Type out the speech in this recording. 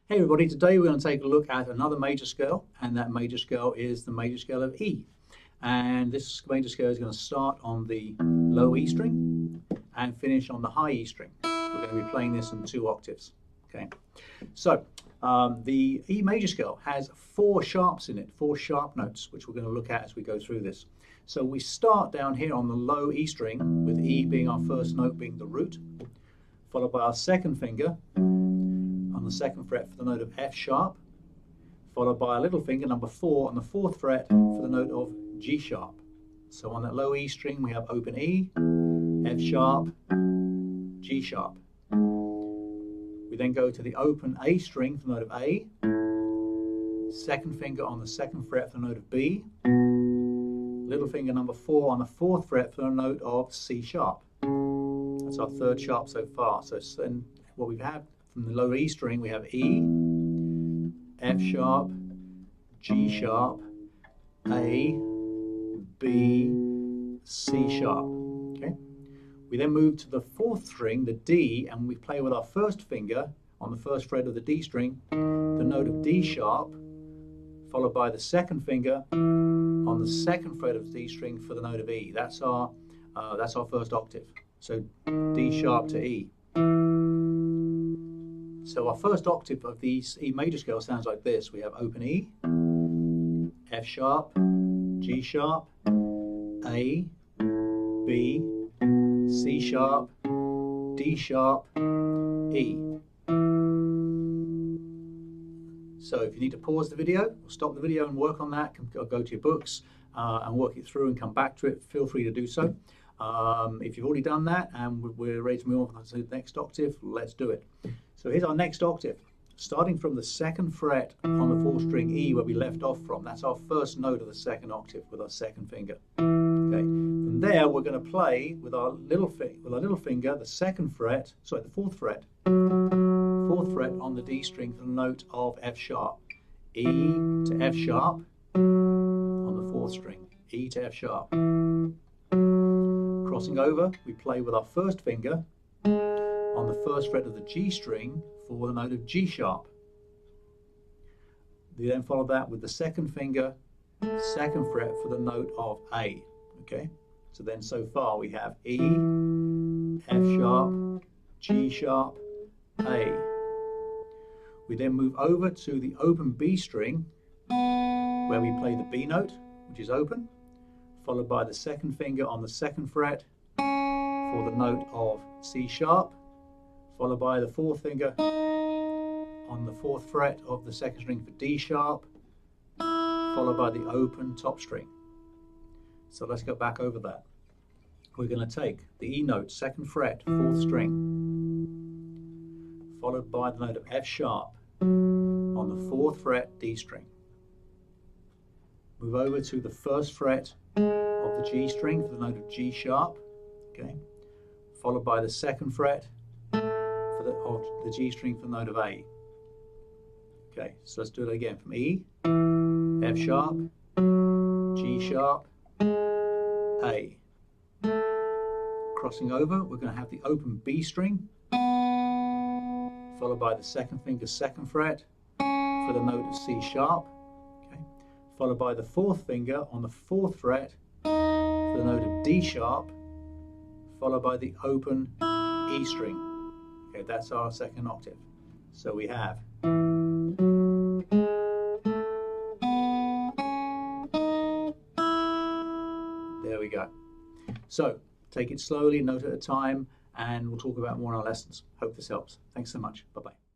Hey everybody, today we're going to take a look at another major scale, and that major scale is the major scale of E. And this major scale is going to start on the low E string and finish on the high E string. We're going to be playing this in 2 octaves. Okay, so the E major scale has 4 sharps in it, 4 sharp notes, which we're going to look at as we go through this. So we start down here on the low E string, with E being our first note, being the root, followed by our second finger on the 2nd fret for the note of F sharp, followed by a little finger, number 4, on the 4th fret for the note of G sharp. So on that low E string we have open E, F sharp, G sharp. We then go to the open A string for the note of A, 2nd finger on the 2nd fret for the note of B, little finger number 4 on the 4th fret for the note of C sharp. That's our 3rd sharp so far. So then what we have from the low E string, we have E, F sharp, G sharp, A, B, C sharp. Okay. We then move to the 4th string, the D, and we play with our 1st finger on the 1st fret of the D string, the note of D sharp, followed by the 2nd finger on the 2nd fret of the D string for the note of E. That's our 1st octave. So D sharp to E. So our 1st octave of the E major scale sounds like this. We have open E, F sharp, G sharp, A, B, C sharp, D sharp, E. So if you need to pause the video or stop the video and work on that, go to your books and work it through and come back to it, feel free to do so. If you've already done that and we're ready to move on to the next octave, let's do it. So here's our next octave. Starting from the 2nd fret on the 4th string E, where we left off from. That's our 1st note of the 2nd octave with our 2nd finger. Okay. From there, we're going to play with our little finger, the 2nd fret, sorry, the 4th fret. 4th fret on the D string for the note of F sharp. E to F sharp on the 4th string. E to F sharp. Crossing over, we play with our 1st finger on the 1st fret of the G string for the note of G sharp. We then follow that with the 2nd finger, 2nd fret for the note of A. Okay, so then so far we have E, F sharp, G sharp, A. We then move over to the open B string, where we play the B note, which is open, followed by the 2nd finger on the 2nd fret for the note of C sharp, followed by the 4th finger on the 4th fret of the 2nd string for D sharp, followed by the open top string. So let's go back over that. We're going to take the E note, 2nd fret, 4th string, followed by the note of F sharp on the 4th fret, D string. Move over to the 1st fret of the G string for the note of G sharp, okay, followed by the 2nd fret of the G string for the note of A. Okay, so let's do it again from E, F sharp, G sharp, A. Crossing over, we're going to have the open B string, followed by the 2nd finger, 2nd fret for the note of C sharp, okay, followed by the 4th finger on the 4th fret for the note of D sharp, followed by the open E string. Okay, that's our 2nd octave. So we have there we go. So take it slowly, note at a time, and we'll talk about more in our lessons. Hope this helps. Thanks so much. Bye-bye.